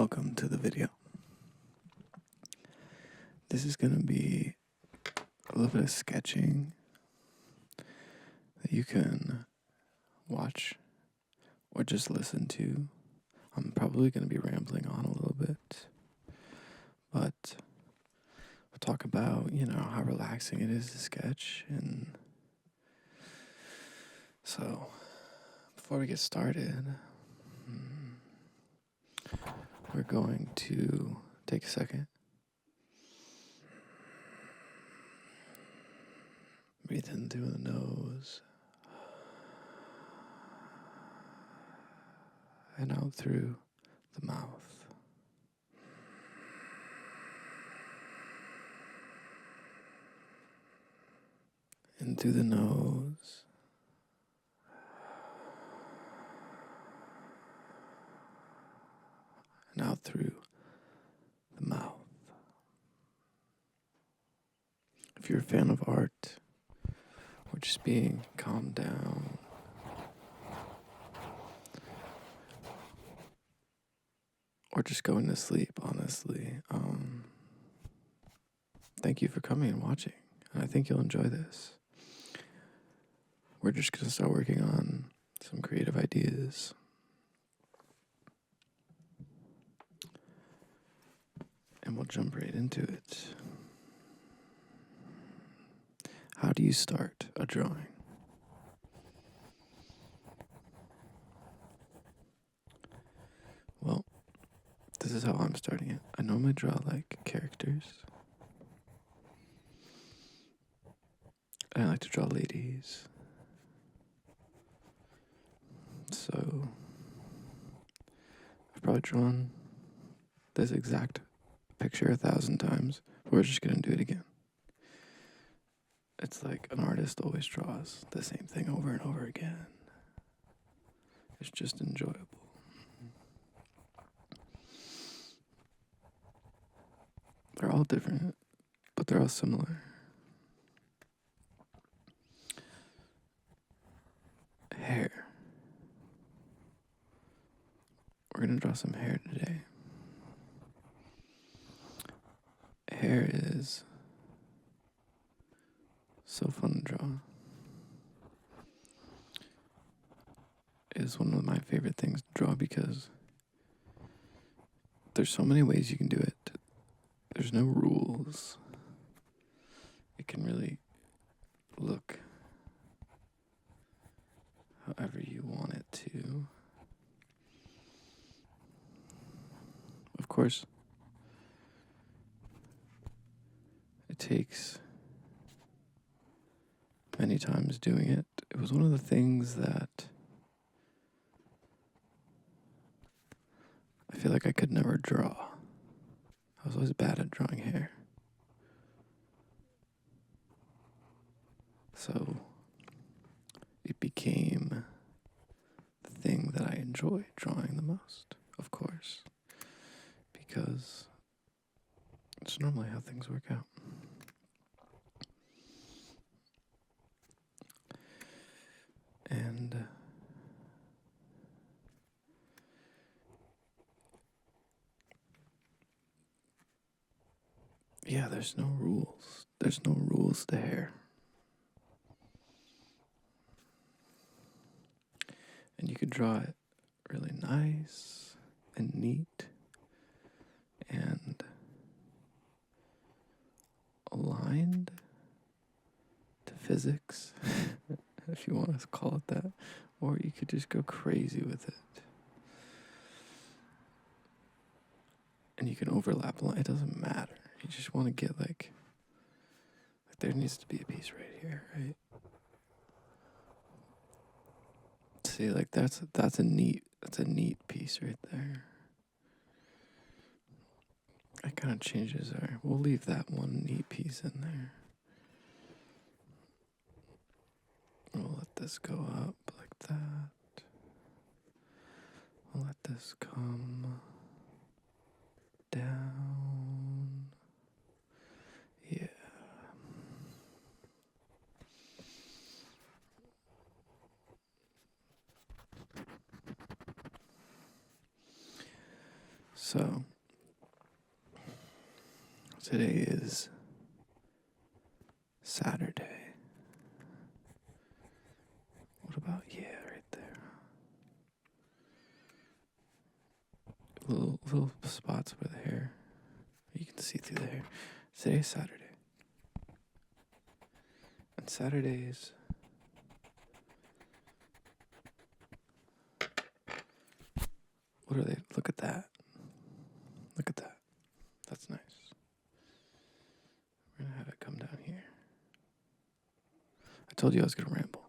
welcome to the video. This is going to be a little bit of sketching that you can watch or just listen to. I'm probably going to be rambling on a little bit, but we'll talk about, how relaxing it is to sketch. And so, before we get started, we're going to take a second. Breathe in through the nose and out through the mouth. In through the nose and out through the mouth. If you're a fan of art or just being calmed down, or just going to sleep, honestly, thank you for coming and watching, and I think you'll enjoy this. We're just going to start working on some creative ideas. And we'll jump right into it. How do you start a drawing? Well, this is how I'm starting it. I normally draw like characters. I like to draw ladies. So, I've probably drawn this exact picture 1,000 times. We're just going to do it again. It's like an artist always draws the same thing over and over again. It's just enjoyable. They're all different, but they're all similar. Hair. We're going to draw some hair today. Hair is so fun to draw. It is one of my favorite things to draw because there's so many ways you can do it. There's no rules. It can really look however you want it to. Of course, it takes many times doing it. It was one of the things that I feel like I could never draw. I was always bad at drawing hair. So it became the thing that I enjoy drawing the most, of course, because it's normally how things work out. And yeah, there's no rules. There's no rules to hair. And you could draw it really nice and neat and aligned to physics, if you want to call it that, or you could just go crazy with it. And you can overlap a line. It doesn't matter. You just want to get like there needs to be a piece right here, right? See, like that's a neat piece right there. It kind of changes our. We'll leave that one neat piece in there. We'll let this go up like that. We'll let this come down. Yeah. So, today is Saturday. What about, yeah, right there. Little spots where the hair, you can see through the hair. Today's Saturday. And Saturdays, what are they? Look at that. Look at that. That's nice. We're going to have it come down here. I told you I was going to ramble.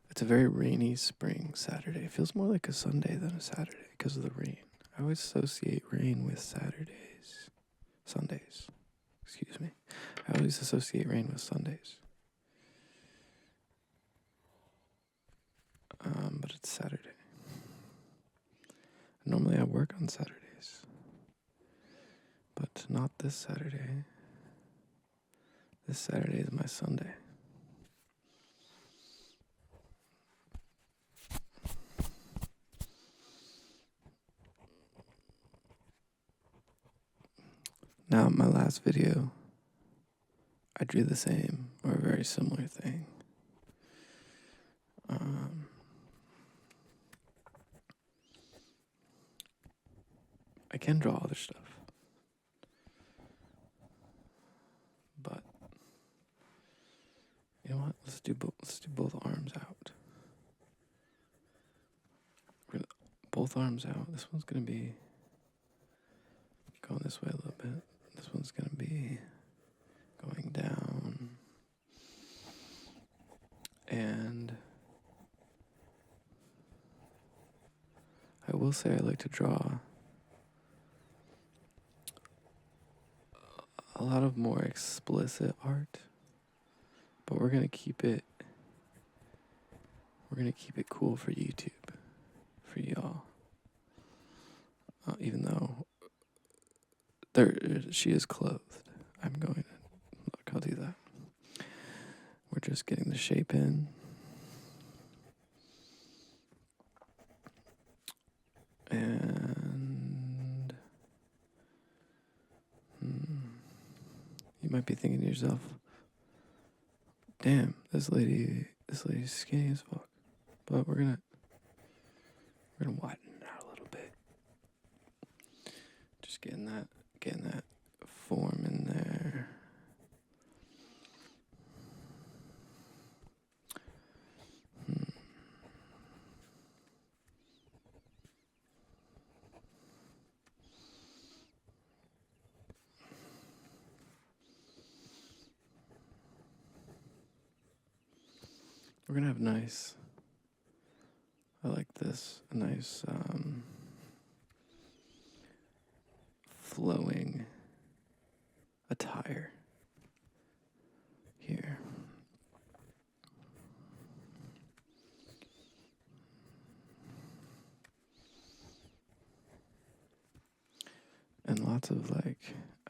It's a very rainy spring Saturday. It feels more like a Sunday than a Saturday because of the rain. I always associate rain with Sundays. Excuse me. I always associate rain with Sundays. But it's Saturday. Normally I work on Saturdays. But not this Saturday. This Saturday is my Sunday. Now, my last video, I drew the same or a very similar thing. I can draw other stuff, but you know what? Let's do both arms out. Both arms out. This one's gonna be going this way a little bit. This one's gonna be going down. And I will say I like to draw a lot of more explicit art, but we're gonna keep it cool for YouTube, for y'all. Even though she is clothed, I'm going to look. I'll do that. We're just getting the shape in. And you might be thinking to yourself, damn, this lady's skinny as fuck. But we're gonna widen it out a little bit. Just getting that form in there. We're gonna have I like this, a nice flowing attire here. And lots of I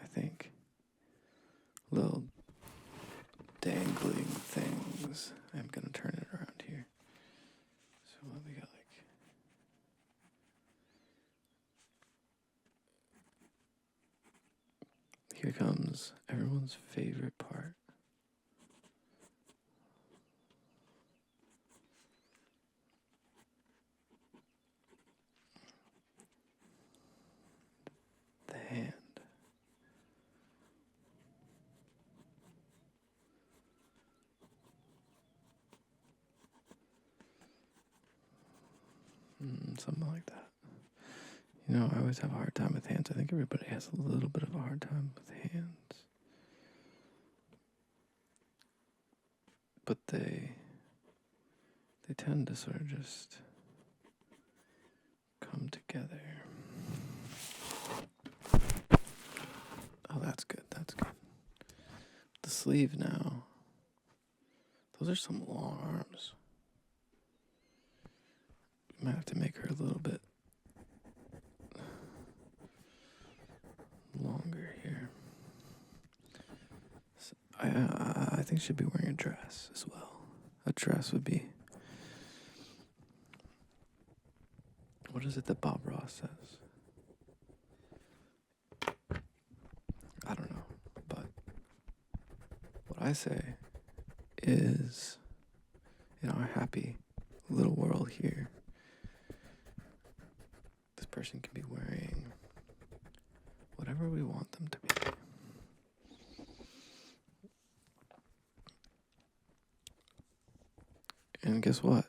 think, little dangling things. I'm gonna turn it around here. So what we got here comes everyone's favorite part. The hand. Something like that. You know, I always have a hard time with hands. I think everybody has a little bit of a hard time with hands. But they tend to sort of just come together. Oh, that's good. The sleeve now. Those are some long arms. We might have to make her a little bit longer here. So I think she'd be wearing a dress as well. A dress would be What is it that Bob Ross says? I don't know, but what I say is, in our happy little world here, this person can be wearing whatever we want them to be. And guess what?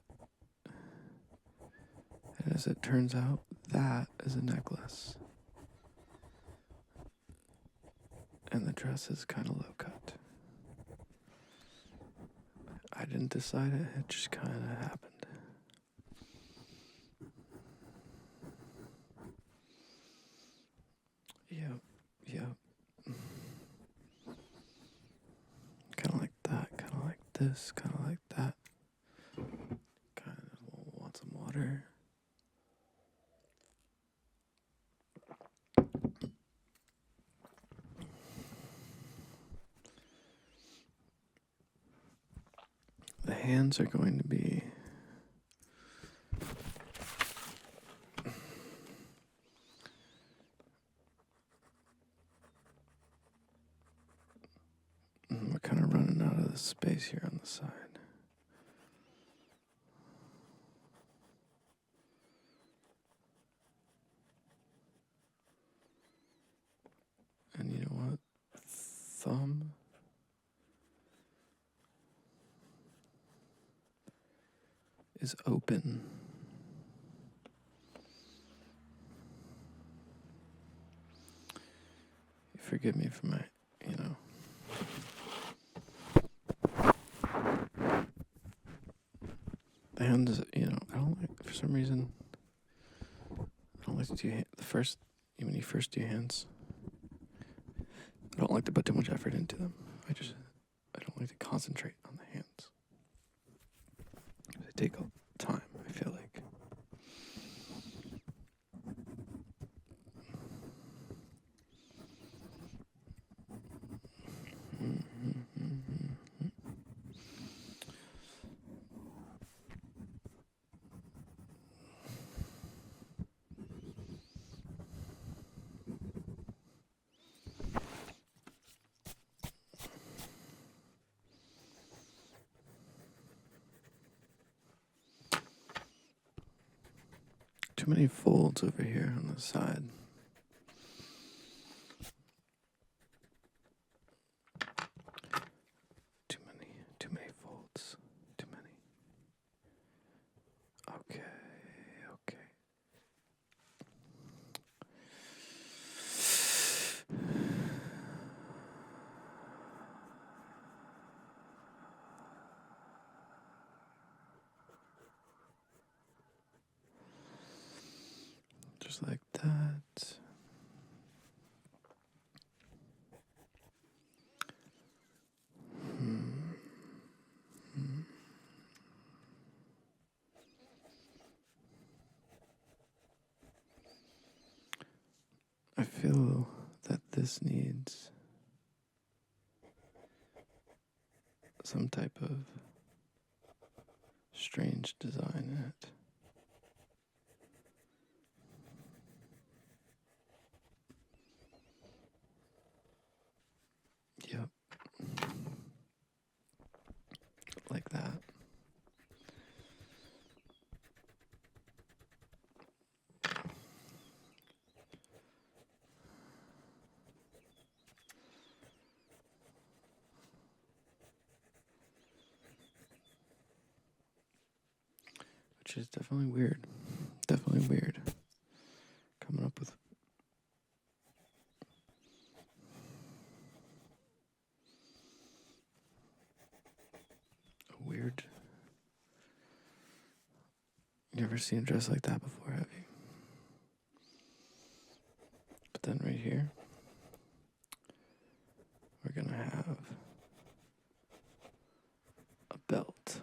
And as it turns out, that is a necklace. And the dress is kind of low cut. I didn't decide it, it just kind of happened. Yep. Kind of like that, kind of like this, kind of like that. Kind of want some water. The hands are going to be we're kind of running out of the space here on the side. And you know what? Thumb is open. Forgive me for my, the hands, I don't like, for some reason, I don't like to do when you first do hands, I don't like to put too much effort into them. I don't like to concentrate on the hands. They take time, I feel like. Too many folds over here on the side. Too many folds. Too many. Okay. Just like that. I feel that this needs some type of strange design in it. Yep. Like that. Which is definitely weird. Coming up with a weird. You ever seen a dress like that before, have you? But then right here, we're gonna have a belt.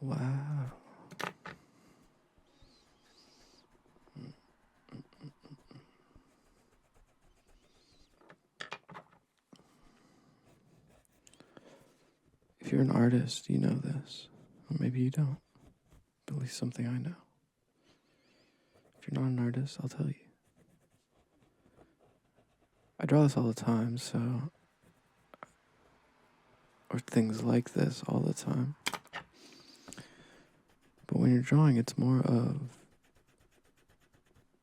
Wow. If you're an artist, you know this. Or maybe you don't. But at least something I know. If you're not an artist, I'll tell you. I draw this all the time, or things like this all the time. But when you're drawing, it's more of,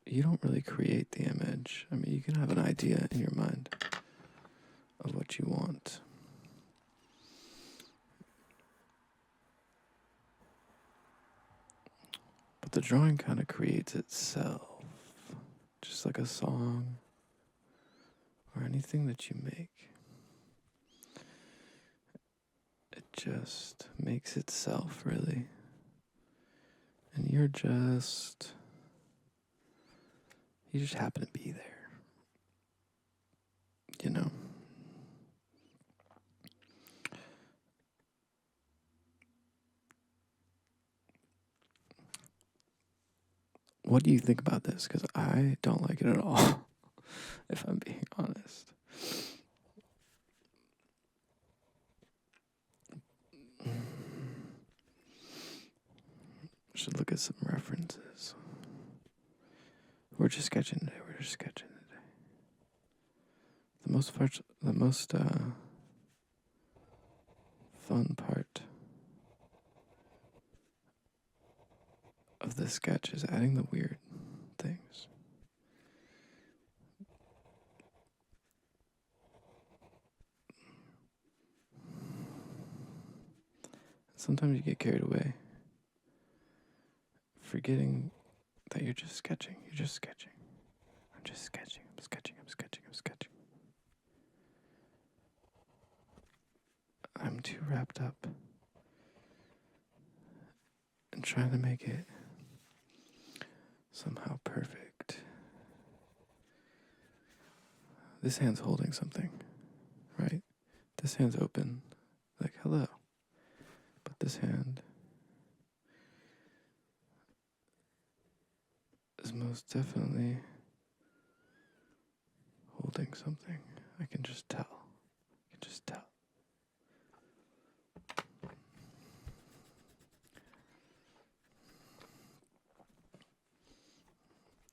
you don't really create the image. I mean, you can have an idea in your mind of what you want. But the drawing kind of creates itself, just like a song or anything that you make. It just makes itself, really. And you just happen to be there, you know? What do you think about this? Because I don't like it at all, if I'm being honest. Should look at some references. We're just sketching today. The most fun part of this sketch is adding the weird things. Sometimes you get carried away, forgetting that you're just sketching. I'm just sketching. I'm too wrapped up in trying to make it somehow perfect. This hand's holding something, right? This hand's open, like hello. But this hand is most definitely holding something. I can just tell.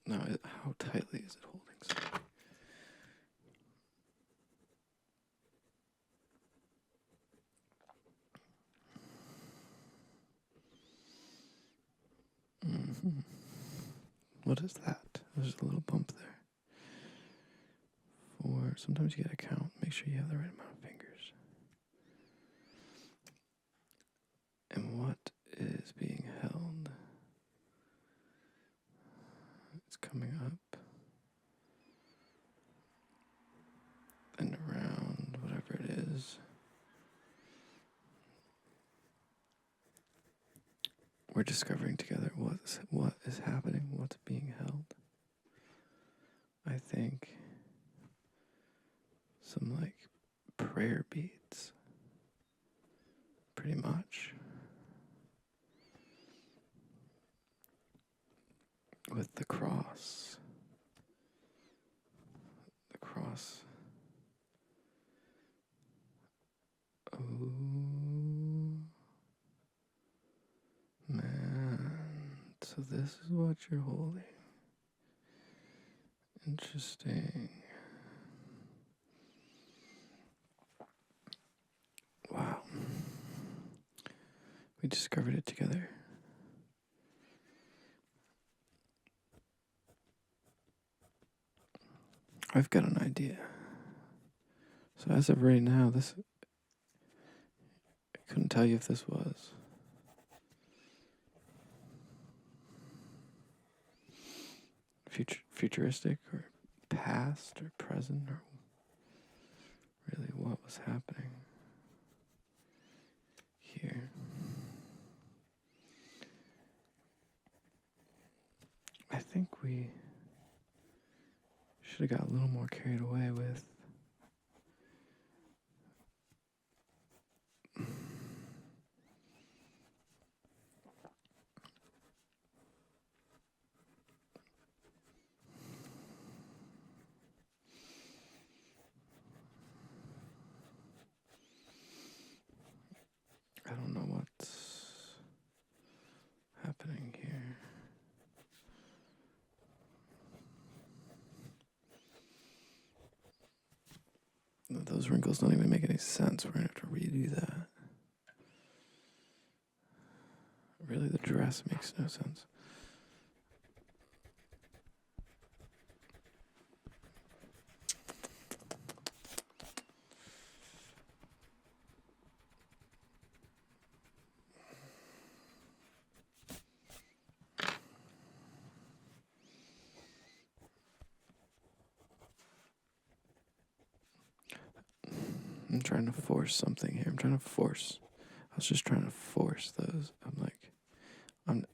Now, how tightly is it holding something? Mm-hmm. What is that? There's a little bump there. Sometimes you get a count. Make sure you have the right amount of fingers. And what is being held? It's coming up and around, whatever it is. We're discovering together what is happening, what's being held. I think some prayer beads, pretty much, with the cross. Oh man, so this is what you're holding. Interesting. Wow. We discovered it together. I've got an idea. So as of right now, I couldn't tell you if this was futuristic or past or present or really what was happening here. I think we should have got a little more carried away with I don't know what's happening here. those wrinkles don't even make any sense. We're going to have to redo that. Really, the dress makes no sense. I'm trying to force something here. I was just trying to force those. I'm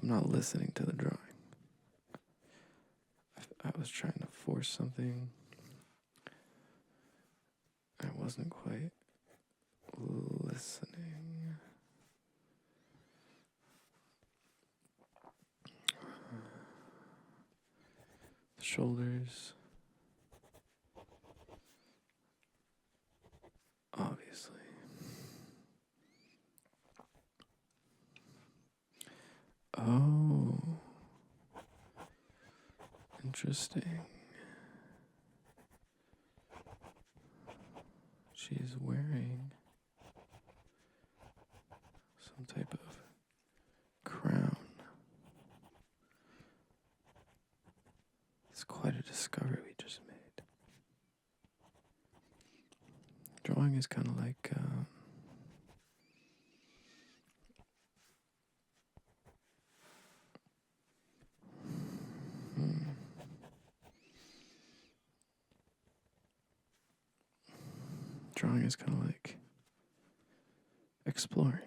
not listening to the drawing. I was trying to force something. I wasn't quite listening. The shoulders. Obviously. Oh. Interesting. She's wearing some type of crown. It's quite a discovery we just made. Drawing is kind of like drawing is kind of like exploring,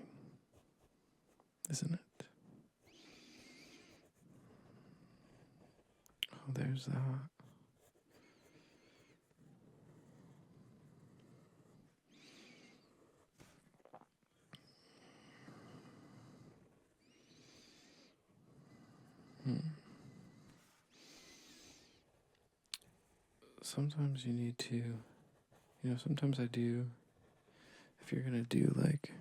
isn't it? Oh, there's that. Sometimes you need to, sometimes I do, if you're going to do like,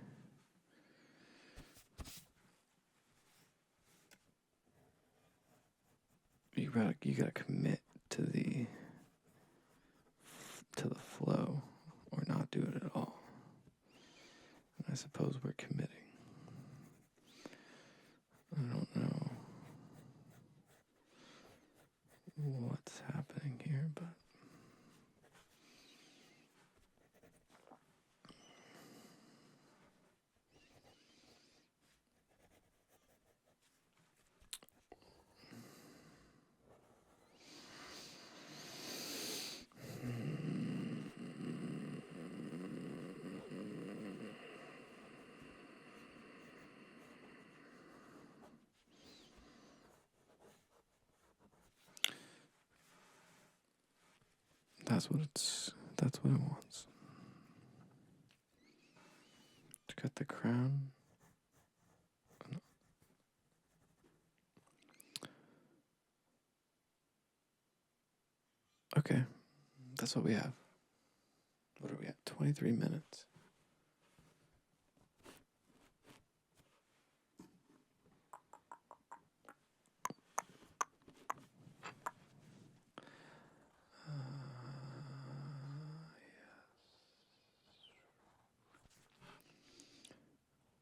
you gotta commit to the flow or not do it at all. And I suppose we're committing. I don't know what's happening here, but that's what it wants. To cut the crown. Okay, that's what we have. What are we at? 23 minutes.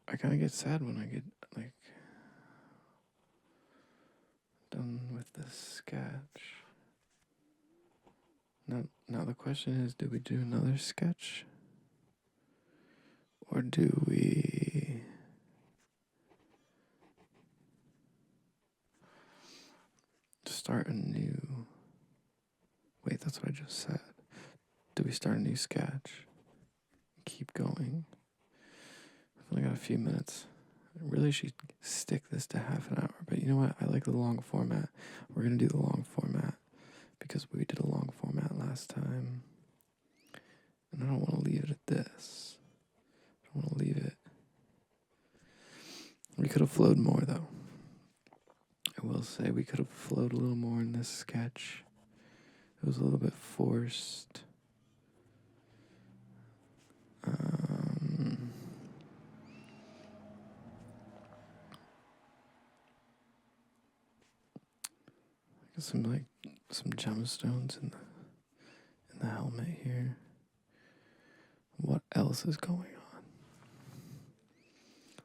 I kind of get sad when I get done with this sketch. Now the question is, do we do another sketch? Or do we start a new... Wait, that's what I just said. Do we start a new sketch? Keep going. I've only got a few minutes. I really should stick this to half an hour. But you know what? I like the long format. We're going to do the long format because we did a long format last time. And I don't want to leave it at this. I don't want to leave it. We could have flowed more, though. I will say we could have flowed a little more in this sketch. It was a little bit forced. Some gemstones in the helmet. might hear what else is going on.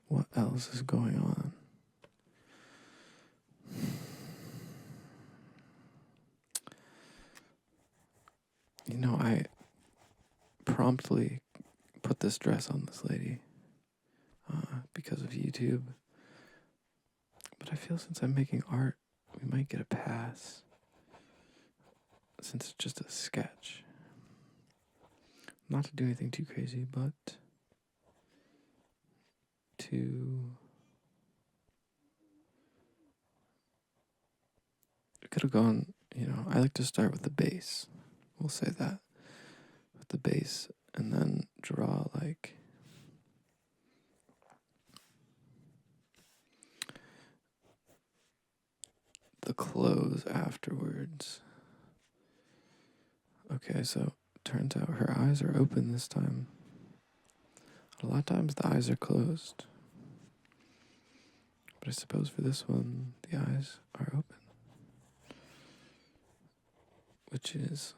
What else is going on? You know, I promptly put this dress on this lady because of YouTube. But I feel since I'm making art, we might get a pass. Since it's just a sketch. Not to do anything too crazy, but to... It could have gone, I like to start with the base. We'll say that. With the base, and then draw like... the clothes afterwards. Okay, so turns out her eyes are open this time. A lot of times the eyes are closed. But I suppose for this one, the eyes are open. Which is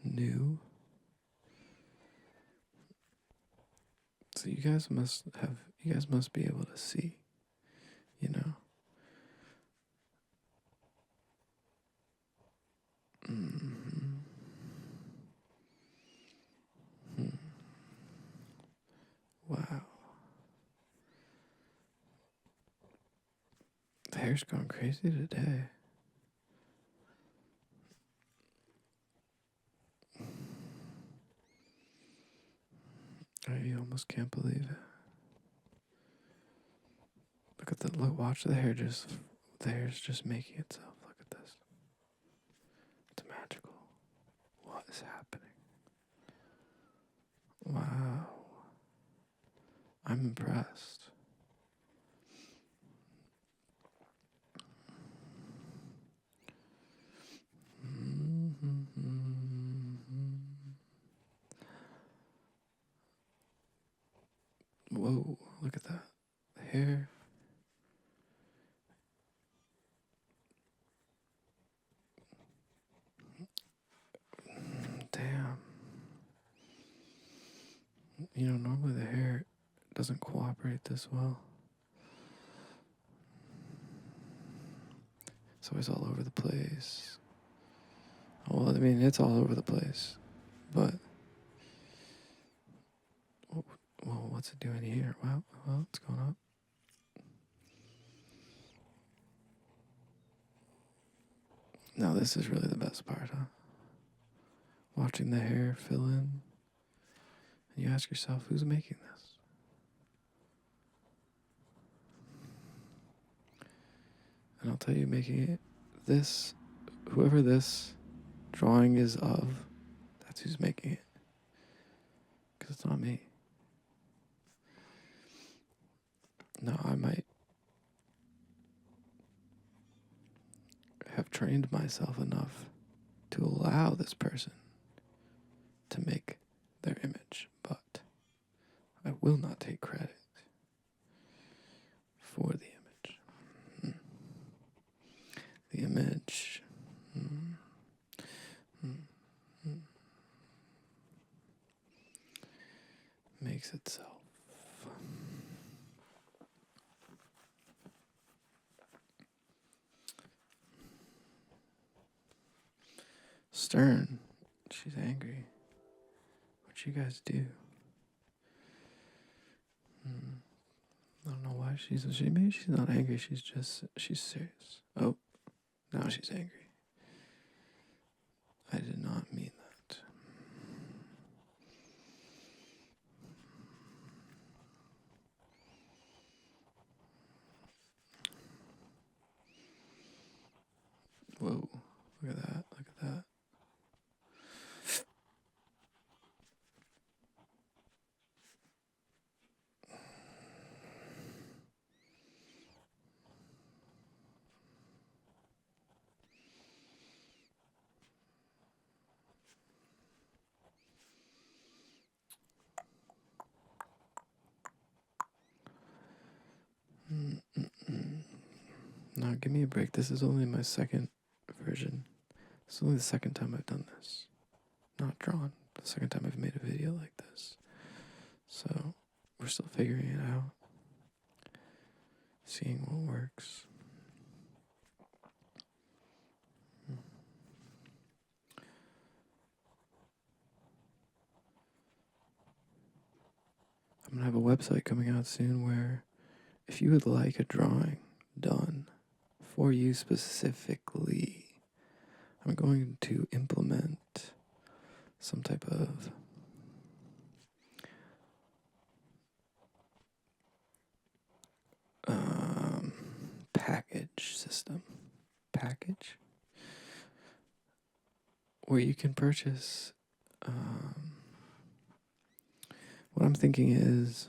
new. So you guys must be able to see, Mm-hmm. Wow. The hair's going crazy today. I almost can't believe it. Watch the hair's just making itself. Look at this. It's magical. What is happening? Wow. I'm impressed. Whoa, look at that. The hair. Damn. Normally the hair doesn't cooperate this well. It's always all over the place. Well, it's all over the place. But, well, what's it doing here? Wow, well, it's going up. Now this is really the best part, huh? Watching the hair fill in. And you ask yourself, who's making this? And I'll tell you, making it this, whoever this drawing is of, that's who's making it. Because it's not me. Now, I might have trained myself enough to allow this person to make their image, but I will not take credit for the image. The image makes itself. Stern. She's angry. What you guys do? I don't know why maybe she's not angry, she's serious. Oh, now she's angry. I did not mean that. Whoa, look at that, look at that. No, give me a break. This is only my second version. It's only the second time I've done this. not drawn. The second time I've made a video like this. So we're still figuring it out. Seeing what works. I'm going to have a website coming out soon where if you would like a drawing done for you specifically, I'm going to implement some type of package system. Package? Where you can purchase. What I'm thinking is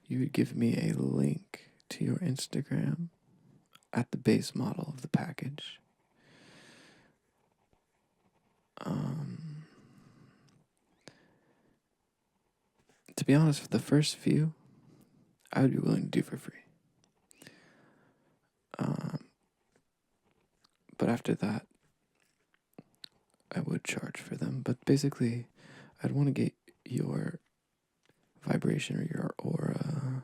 you would give me a link to your Instagram at the base model of the package. To be honest, for the first few, I would be willing to do for free. But after that, I would charge for them. But basically, I'd want to get your vibration or your aura,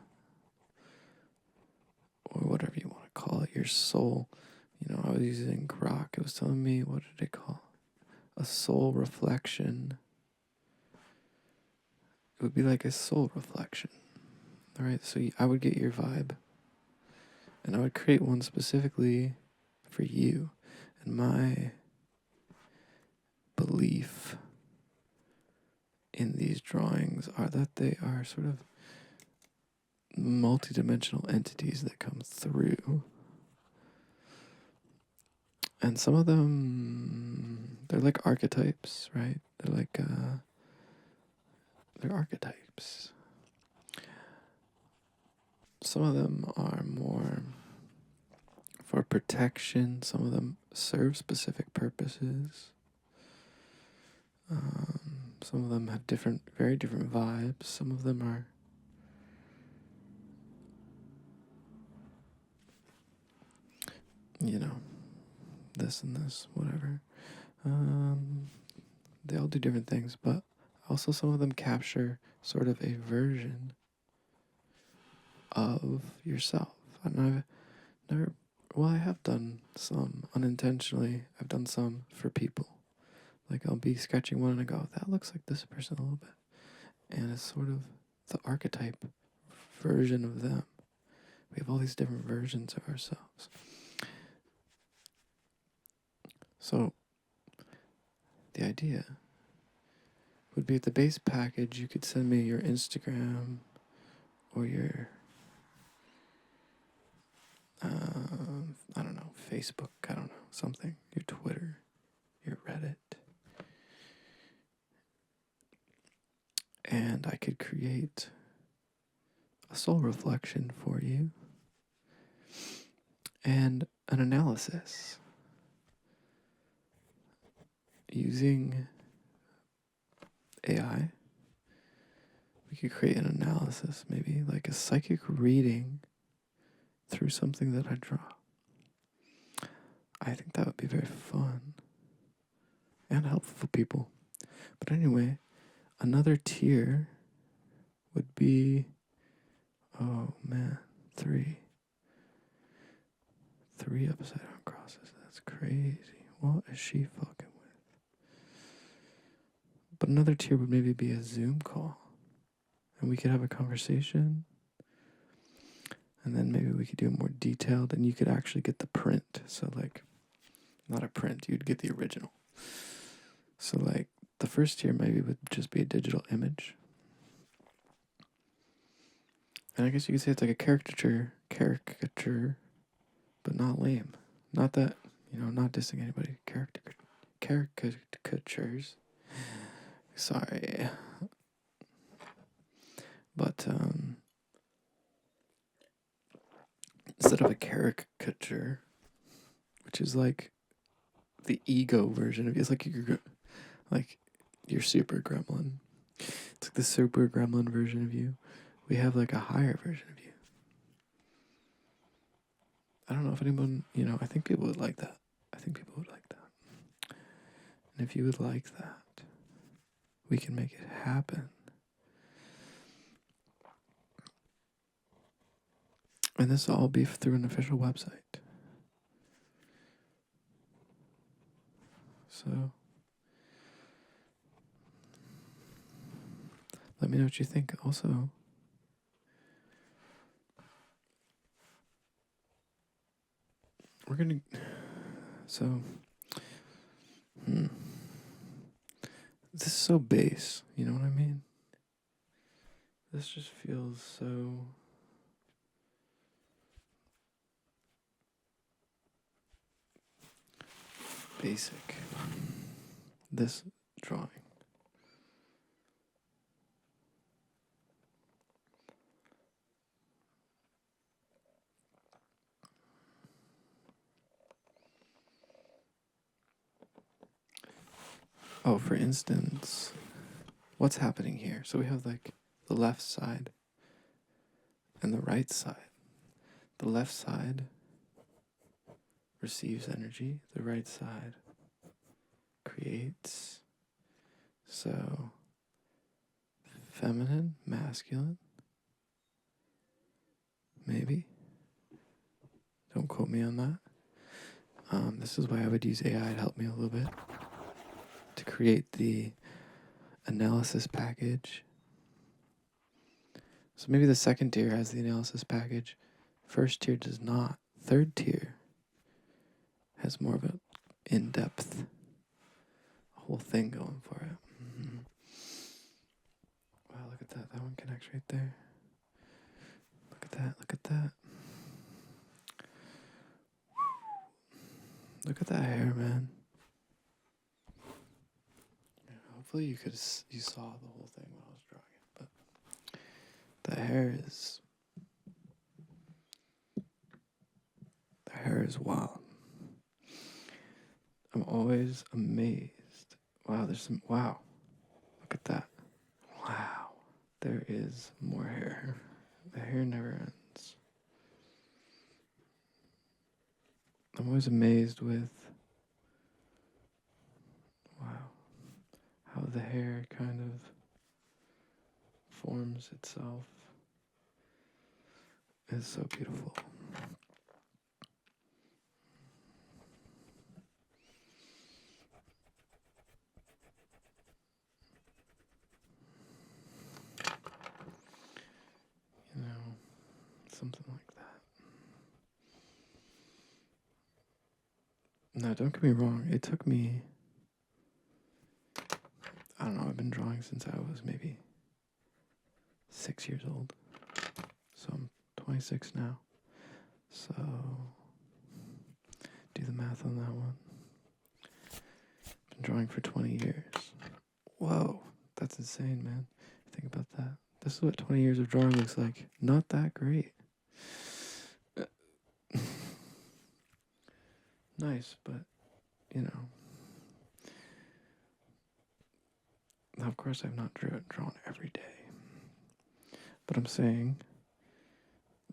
or whatever you want to call it, your soul. You know, I was using grok. It was telling me, what did it call? A soul reflection. It would be like a soul reflection. All right, so I would get your vibe, and I would create one specifically for you. And my belief in these drawings are that they are sort of multidimensional entities that come through. And some of them, they're like archetypes, right? They're archetypes. Some of them are more for protection. Some of them serve specific purposes. Some of them have very different vibes. Some of them are this and this, whatever. They all do different things, but also some of them capture sort of a version of yourself. And I have done some unintentionally. I've done some for people. Like I'll be sketching one and I go, that looks like this person a little bit. And it's sort of the archetype version of them. We have all these different versions of ourselves. So the idea would be at the base package, you could send me your Instagram or your, I don't know, Facebook, I don't know, something, your Twitter, your Reddit. And I could create a soul reflection for you and an analysis using AI. We could create an analysis, maybe like a psychic reading through something that I draw. I think that would be very fun and helpful for people. But anyway, another tier would be, oh man, three upside down crosses. That's crazy. What is she fucking with? But another tier would maybe be a Zoom call. And we could have a conversation. And then maybe we could do it more detailed. And you could actually get the print. So like, not a print, you'd get the original. So like, the first tier maybe would just be a digital image. And I guess you could say it's like a caricature, but not lame. Not that, not dissing anybody. Caricatures. Sorry. But, instead of a caricature, which is like the ego version of you, it's like your super gremlin. It's like the super gremlin version of you. We have like a higher version of you. I don't know if anyone, I think people would like that. if you would like that, we can make it happen. And this will all be through an official website. So let me know what you think. Also, we're going to... So... This is so base, you know what I mean? This just feels so... basic. This drawing. Oh, for instance, what's happening here? So we have like the left side and the right side. The left side receives energy, the right side creates. So, feminine, masculine, maybe. Don't quote me on that. This is why I would use AI to help me a little bit to create the analysis package. So maybe the second tier has the analysis package. First tier does not. Third tier has more of an in-depth whole thing going for it. Mm-hmm. Wow, look at that. That one connects right there. Look at that. Look at that. Look at that hair, man. Yeah, hopefully you saw the whole thing when I was drawing it, but the hair is wild. I'm always amazed. Wow, look at that. Wow, there is more hair. The hair never ends. I'm always amazed with, wow, how the hair kind of forms itself. It's so beautiful. You know, something like that. No, don't get me wrong. It took me, I don't know, I've been drawing since I was maybe 6 years old. So I'm 26 now. So do the math on that one. Been drawing for 20 years. Whoa, that's insane, man. Think about that. This is what 20 years of drawing looks like. Not that great. Nice, but, you know. Now, of course, I've not drawn every day. But I'm saying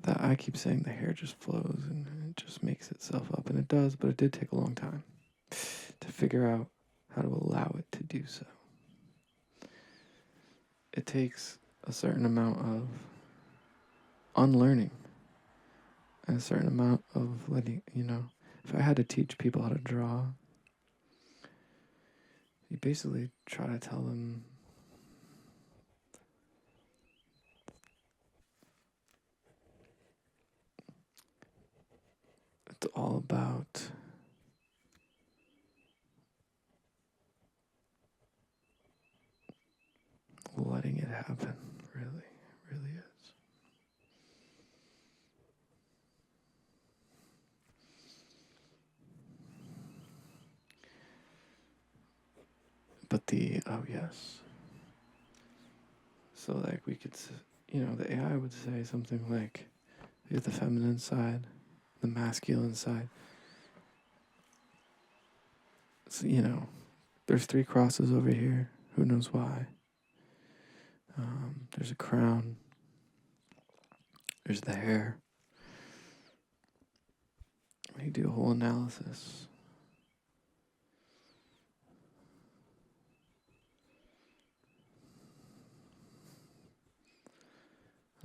that I keep saying the hair just flows and it just makes itself up. And it does, but it did take a long time to figure out how to allow it to do so. It takes a certain amount of unlearning and a certain amount of letting, if I had to teach people how to draw, you basically try to tell them it's all about letting it happen, really, really is. But oh yes. So like we could, the AI would say something like, you have the feminine side, the masculine side. So, there's 3 crosses over here. Who knows why? There's a crown. There's the hair. We do a whole analysis.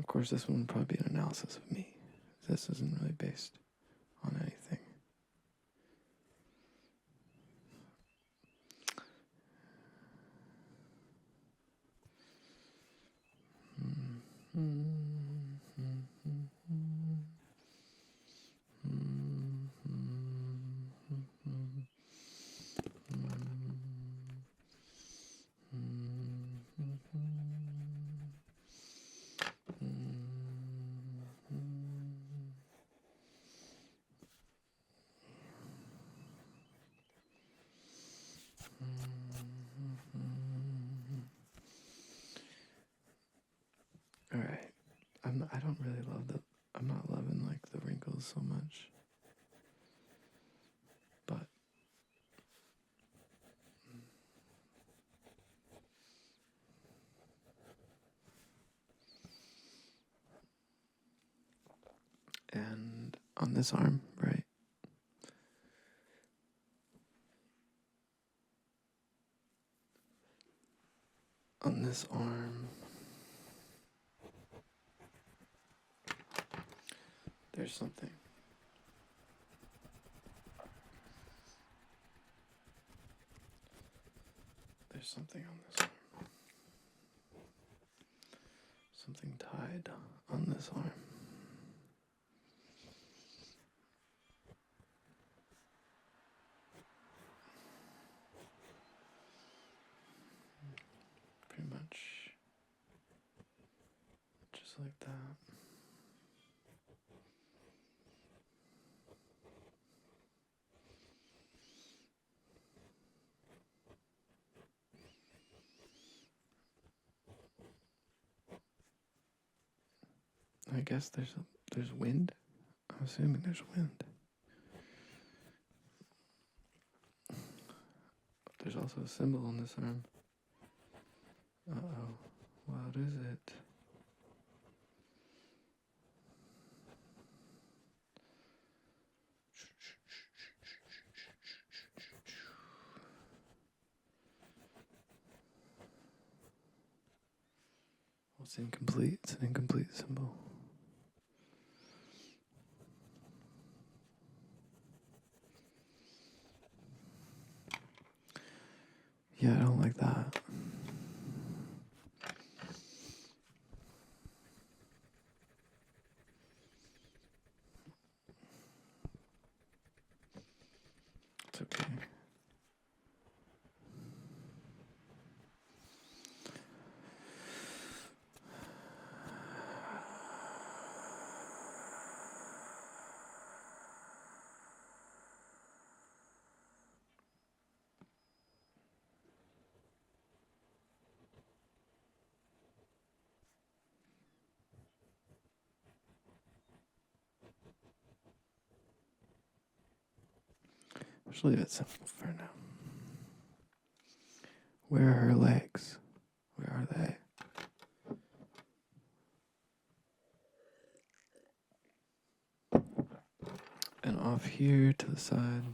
Of course, this one would probably be an analysis of me. This isn't really based on anything. All right. I don't really love I'm not loving like the wrinkles so much. But and on this arm, right? On this arm, there's something. There's something on this arm. Something tied on this arm. Pretty much just like that. I guess there's wind. I'm assuming there's wind. There's also a symbol on this arm. Uh-oh. What is it? Well, it's incomplete. It's an incomplete symbol. Yeah, I don't like that. It's okay. Just leave it simple for now. Where are her legs? Where are they? And off here to the side.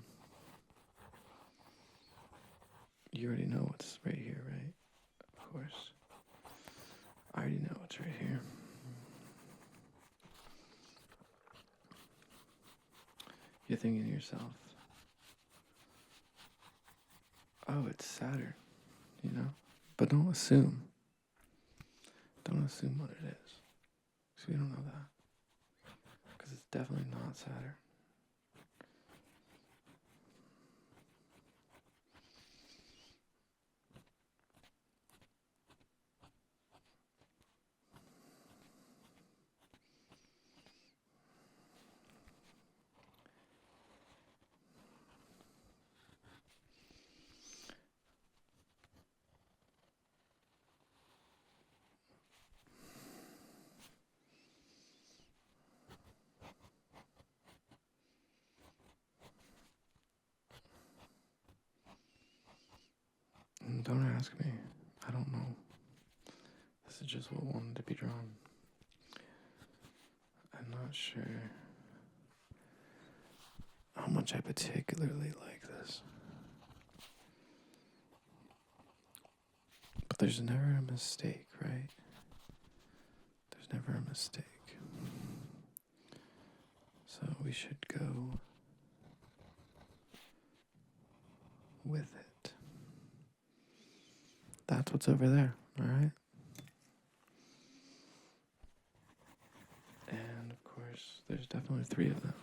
You already know what's right here, right? Of course. I already know what's right here. You're thinking to yourself, oh, it's Saturn, you know? But don't assume. Don't assume what it is. Because we don't know that. Because it's definitely not Saturn. And don't ask me. I don't know. This is just what wanted to be drawn. I'm not sure how much I particularly like this. But there's never a mistake, right? There's never a mistake. So we should go with it. That's what's over there, alright? And of course, there's definitely 3 of them.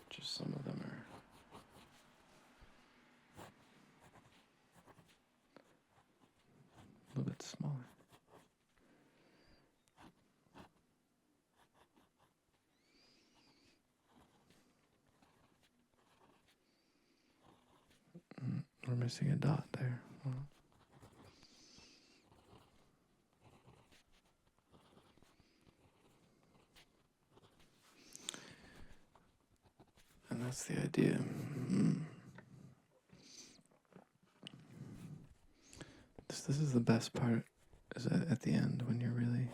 Just some of them are a little bit smaller. We're missing a dot there. And that's the idea. This is the best part, is at the end when you're really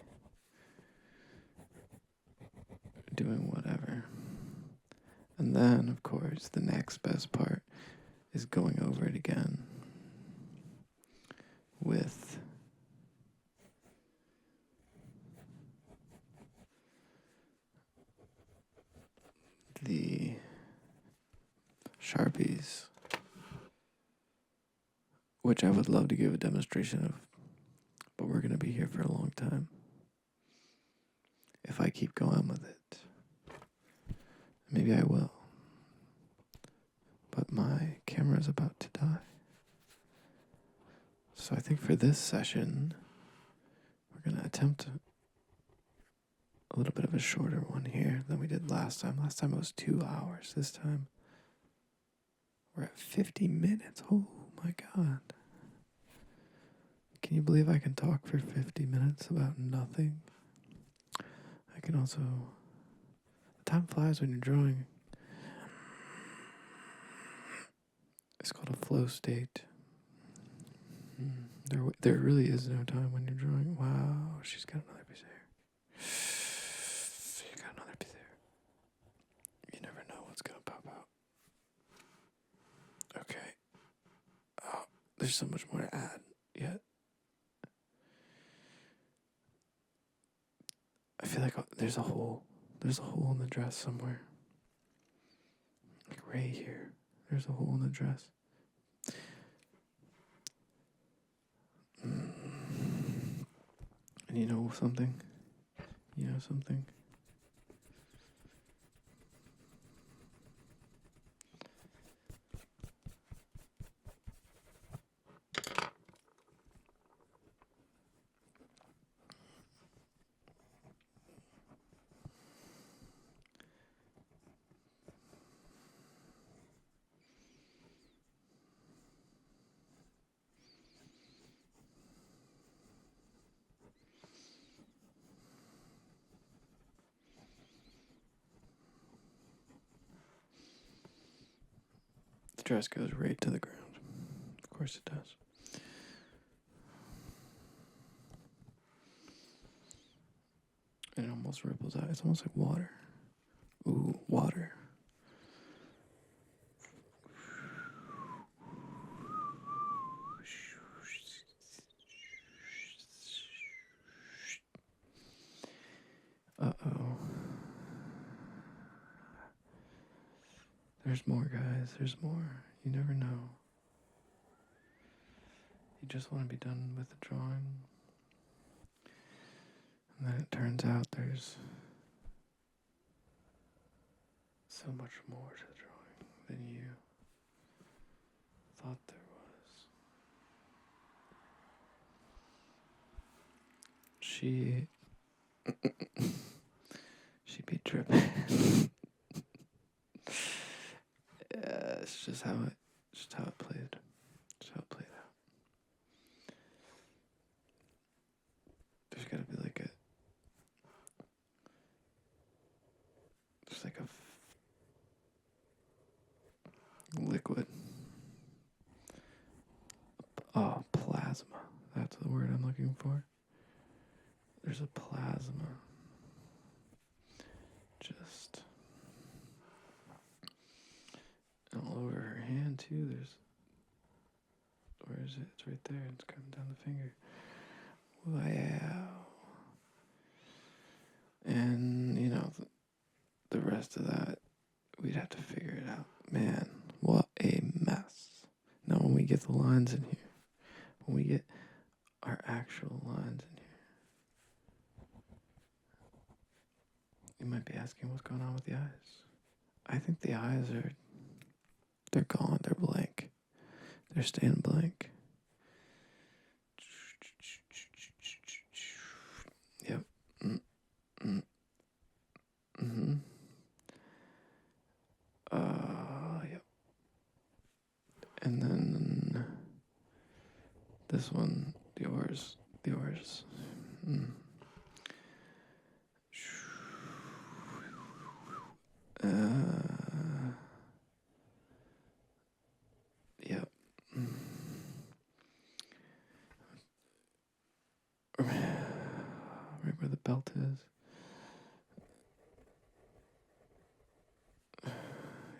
doing whatever. And then, of course, the next best part is going over it again with the Sharpies, which I would love to give a demonstration of, but we're going to be here for a long time if I keep going with it. Maybe I will. But my camera is about to die. So I think for this session, we're going to attempt a little bit of a shorter one here than we did last time. Last time it was 2 hours. This time we're at 50 minutes. Oh my God. Can you believe I can talk for 50 minutes about nothing? I can also... Time flies when you're drawing. It's called a flow state. There really is no time when you're drawing. Wow, she's got another piece of hair. She got another piece of hair. You never know what's gonna pop out. Okay. Oh, there's so much more to add yet. I feel like there's a hole. There's a hole in the dress somewhere. Like right here. There's a hole in the dress. And you know something? You know something? The dress goes right to the ground. Of course it does. And it almost ripples out. It's almost like water. Ooh, water. Uh-oh. There's more, guys. There's more. You never know. You just want to be done with the drawing. And then it turns out there's so much more to the drawing than you thought there was. She be tripping. Yeah, it's just how it played. Just how it played out. There's gotta be like a liquid. Oh, plasma. That's the word I'm looking for. There's a plasma. Just all over her hand too. There's Where is it? It's right there. It's coming down the finger. Wow. And, the rest of that, we'd have to figure it out. Man, what a mess. Now, when we get the lines in here, when we get our actual lines in here, you might be asking what's going on with the eyes. I think the eyes they're gone. They're blank. They're staying blank. Yep. Mm-hmm. Yep. And then this one, the oars. Mm. Yep. Right where the belt is. Yeah,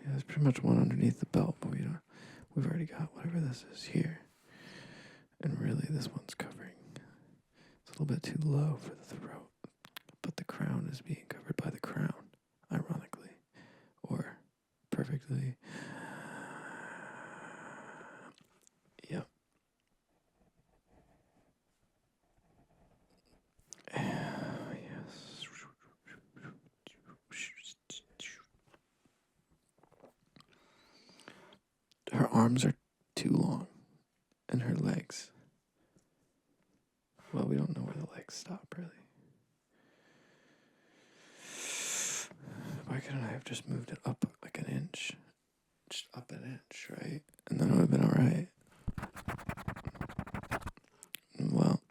there's pretty much one underneath the belt, but we've already got whatever this is here. And really, this one's covering. It's a little bit too low for the throat, but the crown is being covered by the crown, ironically, or perfectly. Yep. Yes. Her arms are too long, and her legs. Well, we don't know where the legs stop, really. Why couldn't I have just moved it up like an inch? Just up an inch, right? And then it would have been alright. Well,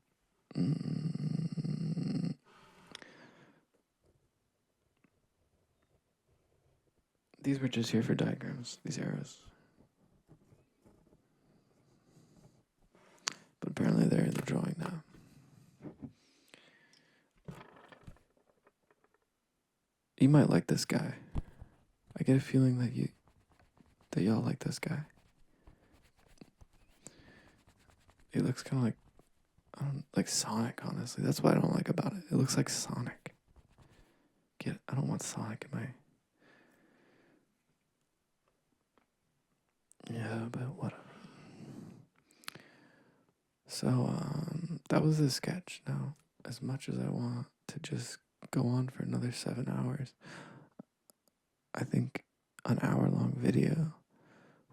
these were just here for diagrams, these arrows. But apparently they're in the drawing now. You might like this guy. I get a feeling that y'all like this guy. He looks kind of like Sonic, honestly. That's what I don't like about it. It looks like Sonic. I don't want Sonic in my... Yeah, but whatever. So, that was the sketch. Now, as much as I want to just go on for another 7 hours, I think an hour-long video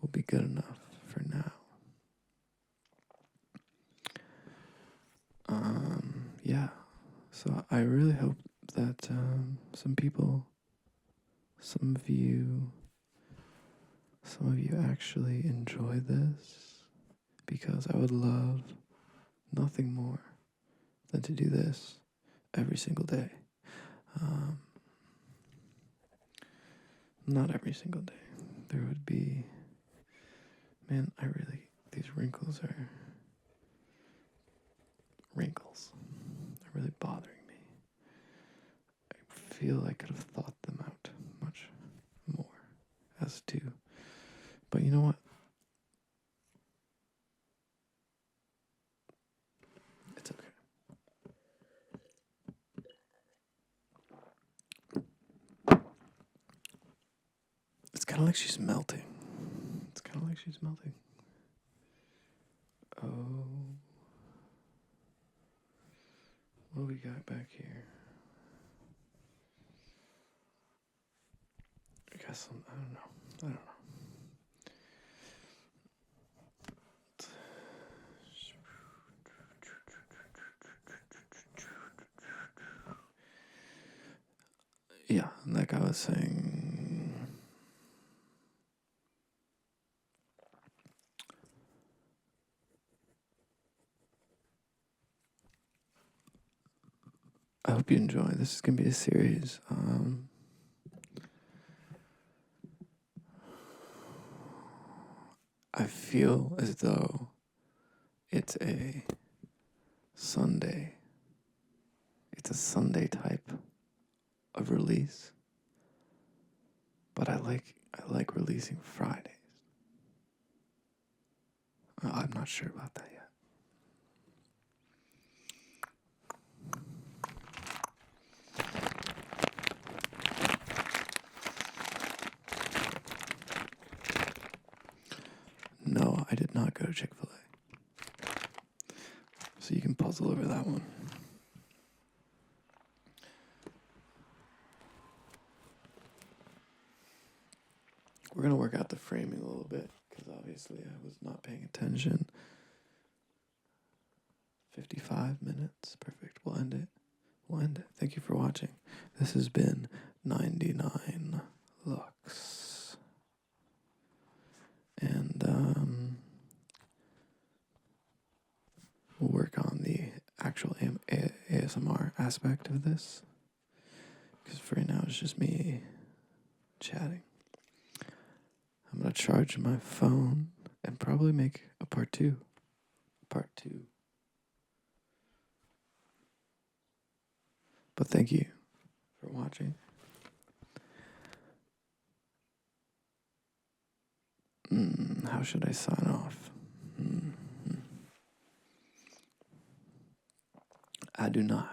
will be good enough for now. Yeah. So I really hope that some of you actually enjoy this, because I would love nothing more than to do this every single day. Not every single day. There would be... Man, these wrinkles are... They're really bothering me. I feel I could have thought them out much more as to... But you know what? It's okay. It's kind of like she's melting. Oh. What do we got back here? I guess I don't know. Yeah, like I was saying, I hope you enjoy. This is going to be a series. I feel as though it's a Sunday. It's a Sunday type of release. But I like releasing Fridays. I'm not sure about that yet. No, I did not go to Chick-fil-A. So you can puzzle over that one. We're going to work out the framing a little bit because obviously I was not paying attention. 55 minutes. Perfect. We'll end it. Thank you for watching. This has been 99 Lux. And we'll work on the actual ASMR aspect of this. Because for right now it's just me chatting. I'm going to charge my phone and probably make a part two. But thank you for watching. How should I sign off? Adonai.